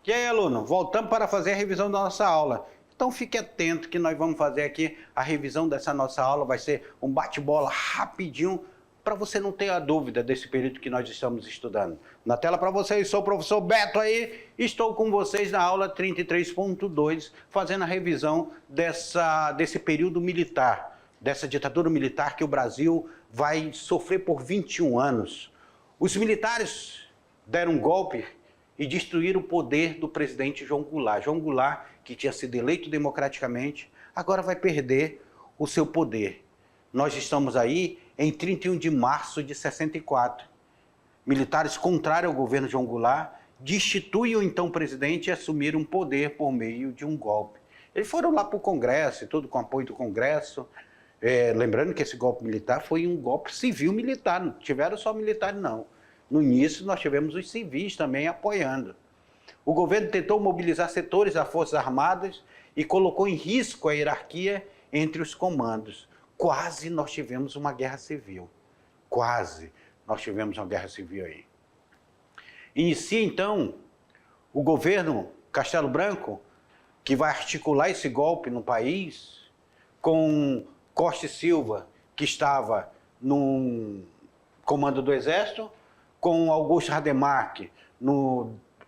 E aí, aluno, voltamos para fazer a revisão da nossa aula. Então fique atento que nós vamos fazer aqui a revisão dessa nossa aula. Vai ser um bate-bola rapidinho para você não ter a dúvida desse período que nós estamos estudando. Na tela para vocês, sou o professor Beto aí, estou com vocês na aula 33.2, fazendo a revisão desse período militar, dessa ditadura militar que o Brasil vai sofrer por 21 anos. Os militares deram um golpe e destruir o poder do presidente João Goulart. João Goulart, que tinha sido eleito democraticamente, agora vai perder o seu poder. Nós estamos aí em 31 de março de 64. Militares contrários ao governo João Goulart destituem o então presidente e assumiram o poder por meio de um golpe. Eles foram lá para o Congresso, e tudo com apoio do Congresso. Lembrando que esse golpe militar foi um golpe civil-militar, não tiveram só militares não. No início, nós tivemos os civis também apoiando. O governo tentou mobilizar setores das Forças Armadas e colocou em risco a hierarquia entre os comandos. Quase nós tivemos uma guerra civil. Quase nós tivemos uma guerra civil aí. Inicia, então, o governo Castelo Branco, que vai articular esse golpe no país, com Costa e Silva, que estava no comando do Exército, com Augusto Rademacher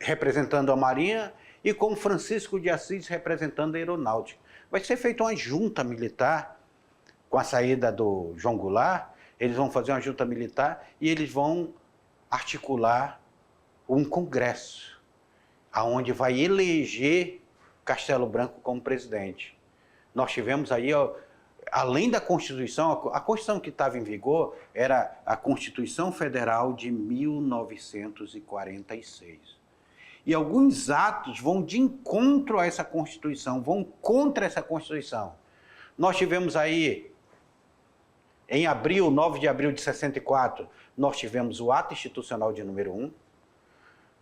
representando a Marinha e com Francisco de Assis representando a Aeronáutica. Vai ser feita uma junta militar com a saída do João Goulart. Eles vão fazer uma junta militar e eles vão articular um congresso, aonde vai eleger Castelo Branco como presidente. Nós tivemos aí, além da Constituição, a Constituição que estava em vigor era a Constituição Federal de 1946. E alguns atos vão de encontro a essa Constituição, vão contra essa Constituição. Nós tivemos aí, em abril, 9 de abril de 64, nós tivemos o Ato Institucional de número 1.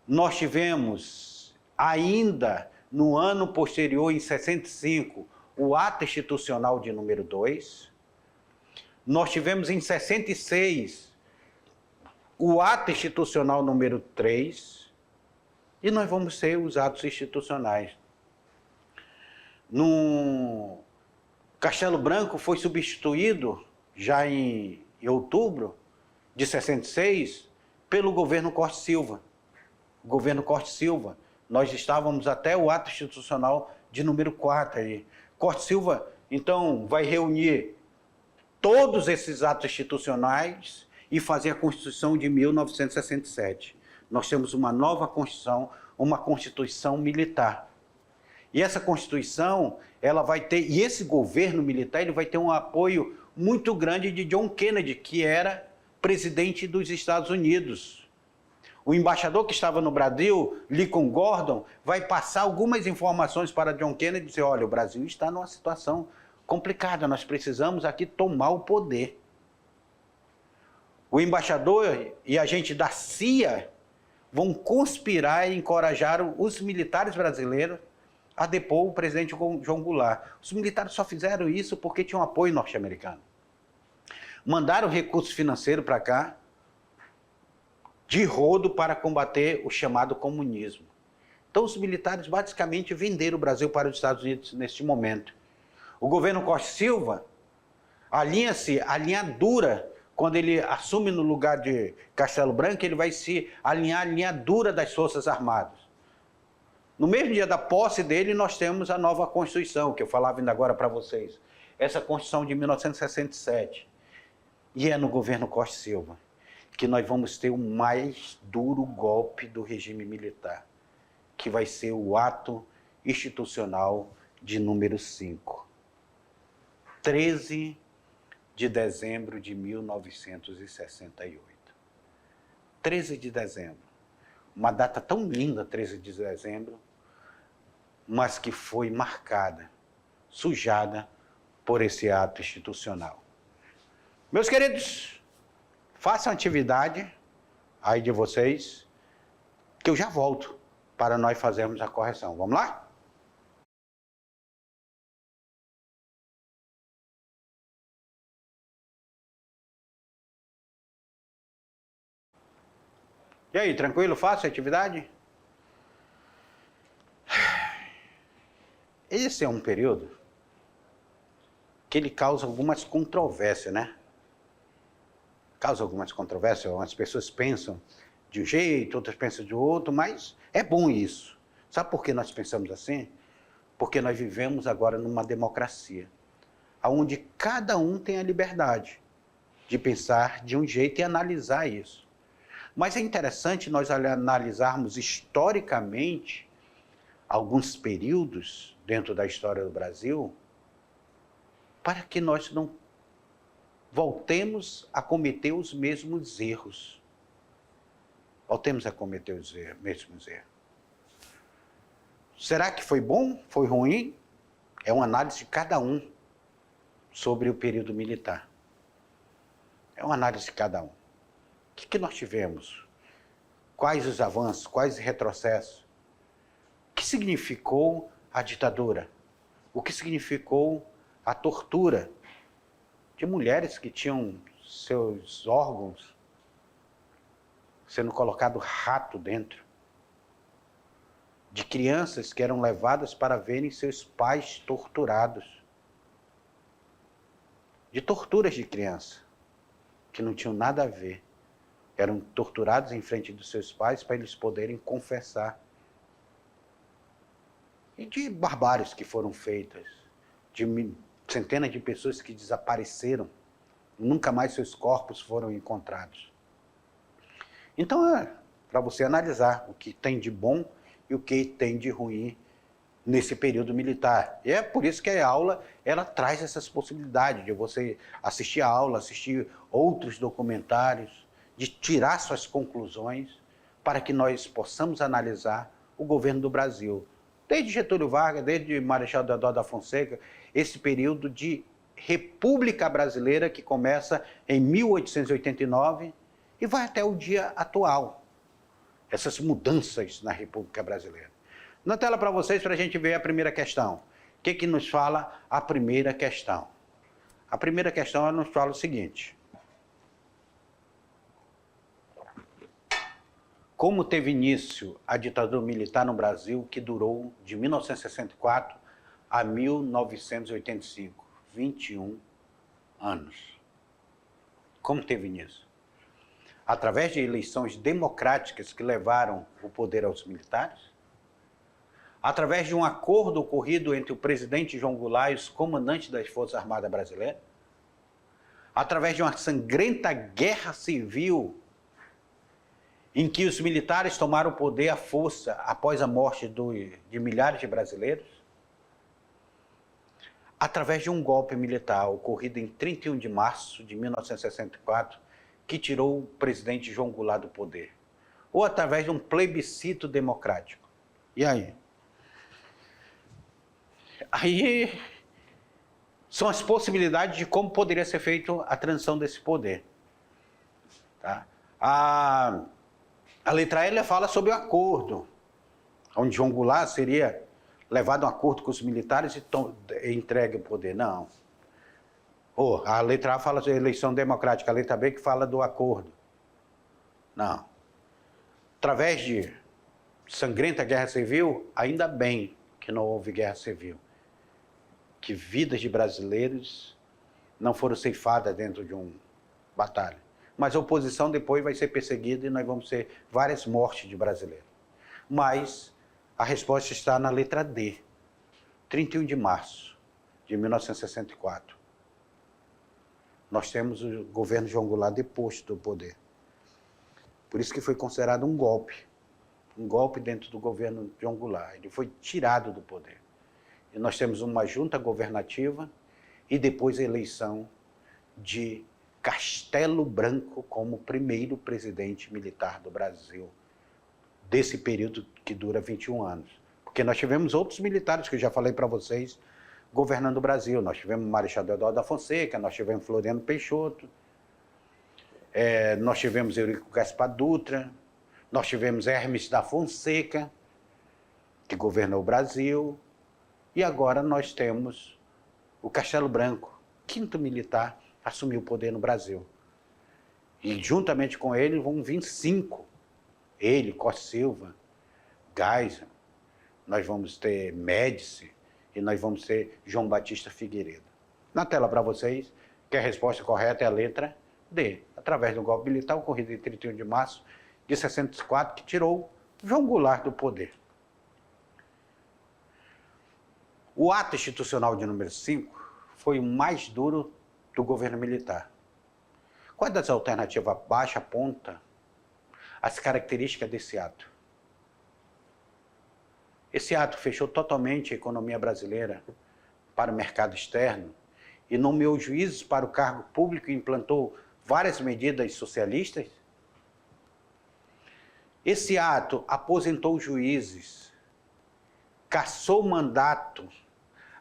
Nós tivemos ainda, no ano posterior, em 65, o Ato Institucional de número 2. Nós tivemos em 66 o Ato Institucional número 3. E nós vamos ter os atos institucionais. No Castelo Branco foi substituído, já em outubro de 66, pelo governo Costa e Silva. O governo Costa e Silva, nós estávamos até o Ato Institucional de número 4 aí. Costa e Silva, então, vai reunir todos esses atos institucionais e fazer a Constituição de 1967. Nós temos uma nova Constituição, uma Constituição militar. E essa Constituição, ela vai ter, e esse governo militar, ele vai ter um apoio muito grande de John Kennedy, que era presidente dos Estados Unidos. O embaixador que estava no Brasil, Lincoln Gordon, vai passar algumas informações para John Kennedy e dizer, olha, o Brasil está numa situação complicada, nós precisamos aqui tomar o poder. O embaixador e agente da CIA vão conspirar e encorajar os militares brasileiros a depor o presidente João Goulart. Os militares só fizeram isso porque tinham apoio norte-americano. Mandaram recursos financeiros para cá, de rodo para combater o chamado comunismo. Então os militares basicamente venderam o Brasil para os Estados Unidos neste momento. O governo Costa e Silva alinha-se, a linha dura, quando ele assume no lugar de Castelo Branco, ele vai se alinhar à linha dura das Forças Armadas. No mesmo dia da posse dele, nós temos a nova Constituição, que eu falava ainda agora para vocês. Essa Constituição de 1967. E é no governo Costa e Silva que nós vamos ter o mais duro golpe do regime militar, que vai ser o Ato Institucional de número 5. 13 de dezembro de 1968. 13 de dezembro. Uma data tão linda, 13 de dezembro, mas que foi marcada, sujada por esse ato institucional. Meus queridos, façam atividade aí de vocês, que eu já volto para nós fazermos a correção. Vamos lá? E aí, tranquilo? Fácil a atividade? esse é um período que ele causa algumas controvérsias, né? Causa algumas controvérsias, as pessoas pensam de um jeito, outras pensam de outro, mas é bom isso. Sabe por que nós pensamos assim? Porque nós vivemos agora numa democracia, onde cada um tem a liberdade de pensar de um jeito e analisar isso. Mas é interessante nós analisarmos historicamente alguns períodos dentro da história do Brasil, para que nós não voltemos a cometer os mesmos erros. Voltemos a cometer os mesmos erros. Será que foi bom? Foi ruim? É uma análise de cada um sobre o período militar. É uma análise de cada um. O que nós tivemos? Quais os avanços? Quais os retrocessos? O que significou a ditadura? O que significou a tortura de mulheres que tinham seus órgãos sendo colocado rato dentro? De crianças que eram levadas para verem seus pais torturados? De torturas de criança que não tinham nada a ver. Eram torturados em frente dos seus pais para eles poderem confessar. E de barbáries que foram feitas, de centenas de pessoas que desapareceram, nunca mais seus corpos foram encontrados. Então é para você analisar o que tem de bom e o que tem de ruim nesse período militar. E é por isso que a aula ela traz essas possibilidades de você assistir a aula, assistir outros documentários, de tirar suas conclusões para que nós possamos analisar o governo do Brasil. Desde Getúlio Vargas, desde Marechal Deodoro da Fonseca, esse período de República Brasileira que começa em 1889 e vai até o dia atual. Essas mudanças na República Brasileira. Na tela para vocês, para a gente ver a primeira questão. O que nos fala a primeira questão? A primeira questão ela nos fala o seguinte. Como teve início a ditadura militar no Brasil, que durou de 1964 a 1985, 21 anos. Como teve início? Através de eleições democráticas que levaram o poder aos militares? Através de um acordo ocorrido entre o presidente João Goulart e os comandantes das Forças Armadas Brasileiras? Através de uma sangrenta guerra civil em que os militares tomaram o poder à força após a morte de milhares de brasileiros? Através de um golpe militar ocorrido em 31 de março de 1964, que tirou o presidente João Goulart do poder? Ou através de um plebiscito democrático? E aí? Aí são as possibilidades de como poderia ser feita a transição desse poder. Tá? A letra L fala sobre o acordo, onde João Goulart seria levado a um acordo com os militares e entregue o poder. Não. A letra A fala de eleição democrática, a letra B que fala do acordo. Não. Através de sangrenta guerra civil, ainda bem que não houve guerra civil. Que vidas de brasileiros não foram ceifadas dentro de uma batalha. Mas a oposição depois vai ser perseguida e nós vamos ter várias mortes de brasileiros. Mas a resposta está na letra D, 31 de março de 1964. Nós temos o governo João Goulart deposto do poder. Por isso que foi considerado um golpe dentro do governo João Goulart. Ele foi tirado do poder. E nós temos uma junta governativa e depois a eleição de Castelo Branco como primeiro presidente militar do Brasil, desse período que dura 21 anos. Porque nós tivemos outros militares, que eu já falei para vocês, governando o Brasil. Nós tivemos Marechal Deodoro da Fonseca, nós tivemos Floriano Peixoto, nós tivemos Eurico Gaspar Dutra, nós tivemos Hermes da Fonseca, que governou o Brasil, e agora nós temos o Castelo Branco, quinto militar, assumiu o poder no Brasil. E juntamente com ele vão vir 5. Ele, Costa Silva, Geisel, nós vamos ter Médici e nós vamos ser João Batista Figueiredo. Na tela para vocês, que a resposta correta é a letra D, através do golpe militar ocorrido em 31 de março de 64, que tirou João Goulart do poder. O ato institucional de número 5 foi o mais duro do governo militar. Qual das alternativas abaixo aponta as características desse ato? Esse ato fechou totalmente a economia brasileira para o mercado externo e nomeou juízes para o cargo público e implantou várias medidas socialistas? Esse ato aposentou juízes, cassou mandato,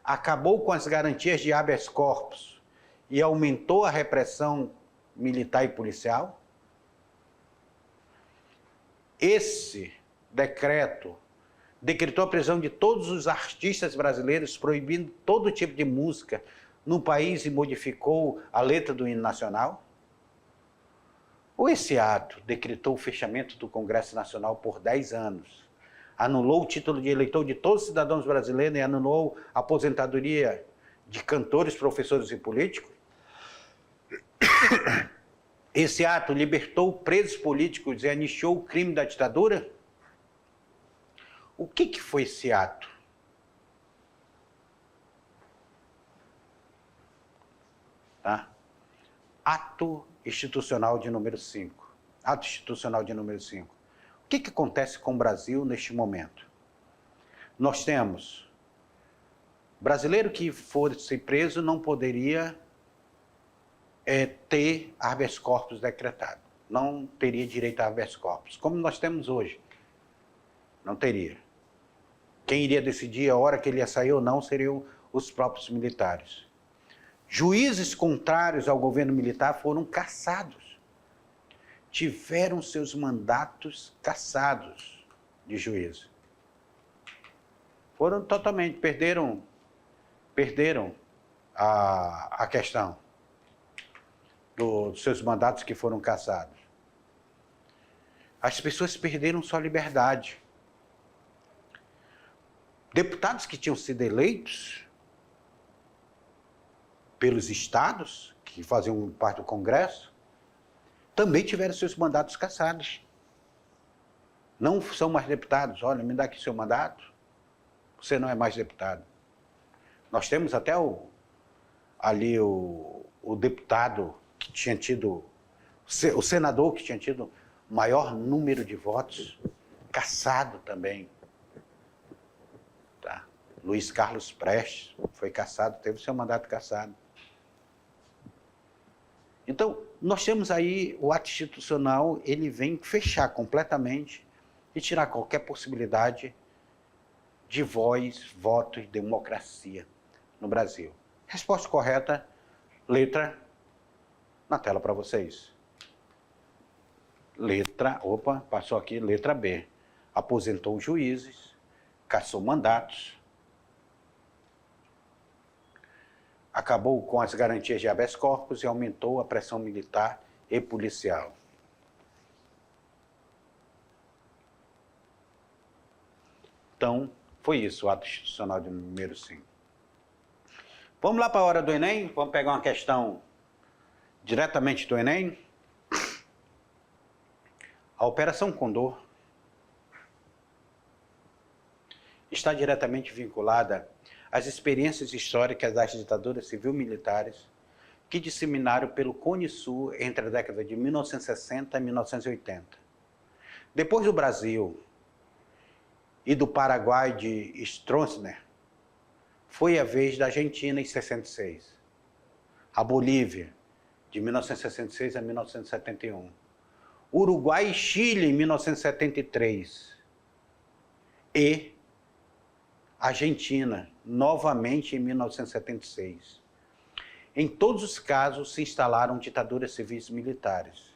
acabou com as garantias de habeas corpus e aumentou a repressão militar e policial? Esse decreto decretou a prisão de todos os artistas brasileiros, proibindo todo tipo de música no país e modificou a letra do hino nacional? Ou esse ato decretou o fechamento do Congresso Nacional por 10 anos, anulou o título de eleitor de todos os cidadãos brasileiros e anulou a aposentadoria de cantores, professores e políticos? Esse ato libertou presos políticos e anistiou o crime da ditadura? O que foi esse ato? Tá? Ato institucional de número 5. Ato institucional de número 5. O que acontece com o Brasil neste momento? Nós temos brasileiro que fosse preso não poderia ter habeas corpus decretado. Não teria direito a habeas corpus, como nós temos hoje. Não teria. Quem iria decidir a hora que ele ia sair ou não seriam os próprios militares. Juízes contrários ao governo militar foram cassados. Tiveram seus mandatos cassados de juízes. Foram totalmente, perderam a questão dos seus mandatos que foram cassados. As pessoas perderam sua liberdade. Deputados que tinham sido eleitos pelos estados, que faziam parte do Congresso, também tiveram seus mandatos cassados. Não são mais deputados. Olha, me dá aqui seu mandato. Você não é mais deputado. Nós temos até o deputado que tinha tido, o senador que tinha tido maior número de votos, cassado também. Tá? Luiz Carlos Prestes foi cassado, teve seu mandato cassado. Então, nós temos aí o ato institucional, ele vem fechar completamente e tirar qualquer possibilidade de voz, voto e democracia no Brasil. Resposta correta, letra na tela para vocês. Passou aqui, letra B. Aposentou juízes, cassou mandatos, acabou com as garantias de habeas corpus e aumentou a pressão militar e policial. Então, foi isso, o ato institucional de número 5. Vamos lá para a hora do Enem? Vamos pegar uma questão diretamente do Enem? A Operação Condor está diretamente vinculada às experiências históricas das ditaduras civil-militares que disseminaram pelo Cone Sul entre a década de 1960 e 1980. Depois do Brasil e do Paraguai de Stroessner, foi a vez da Argentina em 66, a Bolívia, de 1966 a 1971, Uruguai e Chile em 1973 e Argentina, novamente em 1976. Em todos os casos se instalaram ditaduras civis militares,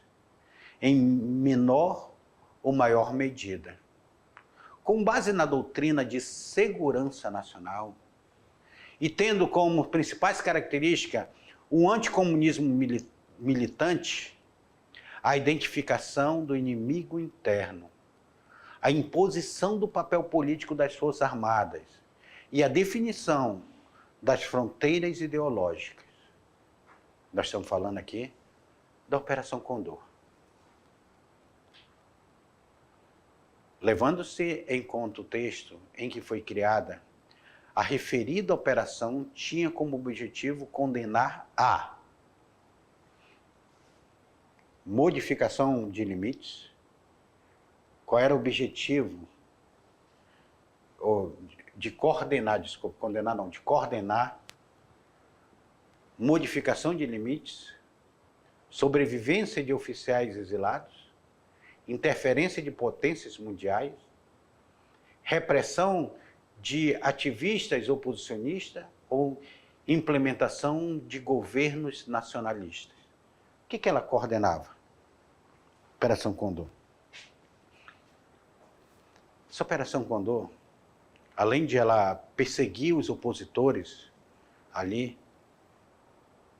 em menor ou maior medida. Com base na doutrina de segurança nacional e tendo como principais características o anticomunismo militante, a identificação do inimigo interno, a imposição do papel político das Forças Armadas e a definição das fronteiras ideológicas. Nós estamos falando aqui da Operação Condor. Levando-se em conta o texto em que foi criada, a referida operação tinha como objetivo condenar a modificação de limites. Qual era o objetivo? De coordenar, desculpa, condenar não, de coordenar modificação de limites, sobrevivência de oficiais exilados, interferência de potências mundiais, repressão de ativistas oposicionistas ou implementação de governos nacionalistas. O que ela coordenava? Operação Condor. Essa Operação Condor, além de ela perseguir os opositores ali,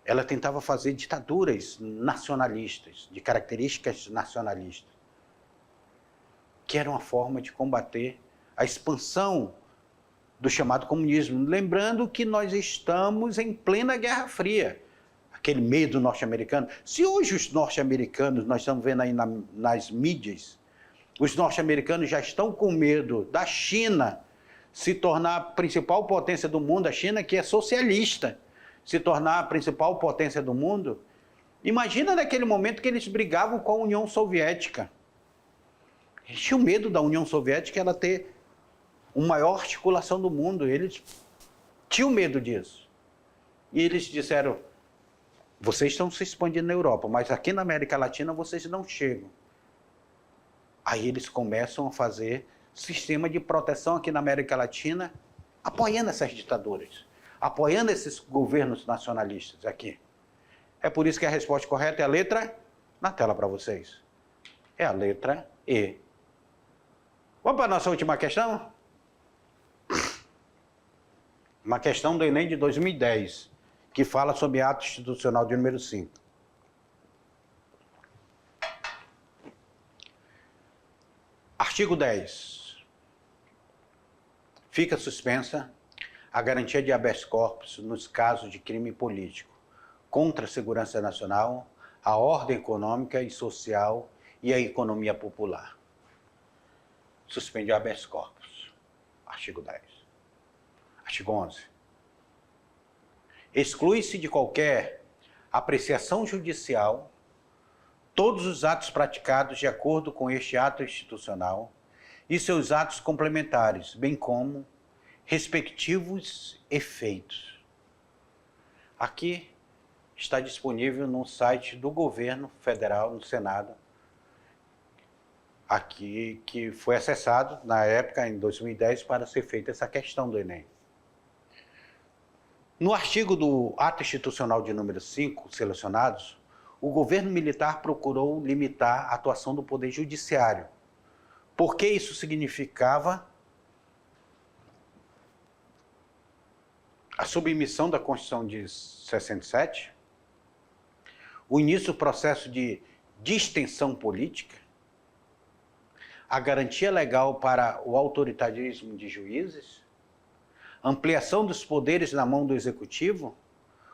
ela tentava fazer ditaduras nacionalistas, de características nacionalistas, que era uma forma de combater a expansão do chamado comunismo. Lembrando que nós estamos em plena Guerra Fria, aquele medo norte-americano. Se hoje os norte-americanos, nós estamos vendo aí nas mídias, os norte-americanos já estão com medo da China se tornar a principal potência do mundo, a China que é socialista, se tornar a principal potência do mundo. Imagina naquele momento que eles brigavam com a União Soviética. Eles tinham medo da União Soviética ela ter uma maior articulação do mundo. Eles tinham medo disso. E eles disseram, vocês estão se expandindo na Europa, mas aqui na América Latina vocês não chegam. Aí eles começam a fazer sistema de proteção aqui na América Latina, apoiando essas ditaduras, apoiando esses governos nacionalistas aqui. É por isso que a resposta correta é a letra, na tela para vocês. É a letra E. Vamos para a nossa última questão? Uma questão do Enem de 2010, que fala sobre ato institucional de número 5. Artigo 10. Fica suspensa a garantia de habeas corpus nos casos de crime político contra a segurança nacional, a ordem econômica e social e a economia popular. Suspende o habeas corpus. Artigo 10. Artigo 11. Exclui-se de qualquer apreciação judicial todos os atos praticados de acordo com este ato institucional e seus atos complementares, bem como respectivos efeitos. Aqui está disponível no site do governo federal, no Senado, aqui que foi acessado na época, em 2010, para ser feita essa questão do Enem. No artigo do ato institucional de número 5, selecionados, o governo militar procurou limitar a atuação do Poder Judiciário, porque isso significava a submissão da Constituição de 67, o início do processo de distensão política, a garantia legal para o autoritarismo de juízes, ampliação dos poderes na mão do Executivo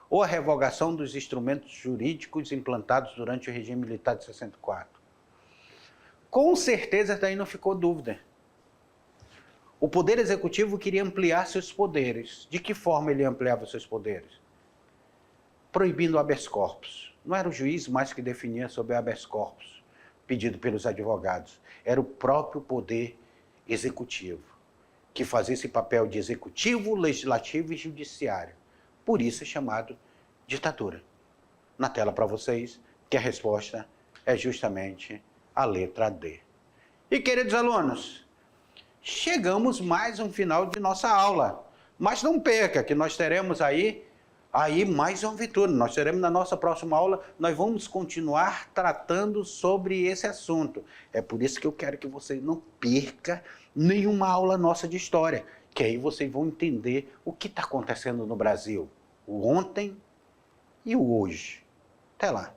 ou a revogação dos instrumentos jurídicos implantados durante o regime militar de 64. Com certeza daí não ficou dúvida. O Poder Executivo queria ampliar seus poderes. De que forma ele ampliava seus poderes? Proibindo o habeas corpus. Não era o juiz mais que definia sobre o habeas corpus, pedido pelos advogados. Era o próprio Poder Executivo, que fazia esse papel de executivo, legislativo e judiciário. Por isso é chamado ditadura. Na tela para vocês, que a resposta é justamente a letra D. E, queridos alunos, chegamos mais um final de nossa aula. Mas não perca, que nós teremos aí mais uma vitória. Nós teremos na nossa próxima aula, nós vamos continuar tratando sobre esse assunto. É por isso que eu quero que vocês não percam nenhuma aula nossa de história, que aí vocês vão entender o que está acontecendo no Brasil, o ontem e o hoje. Até lá.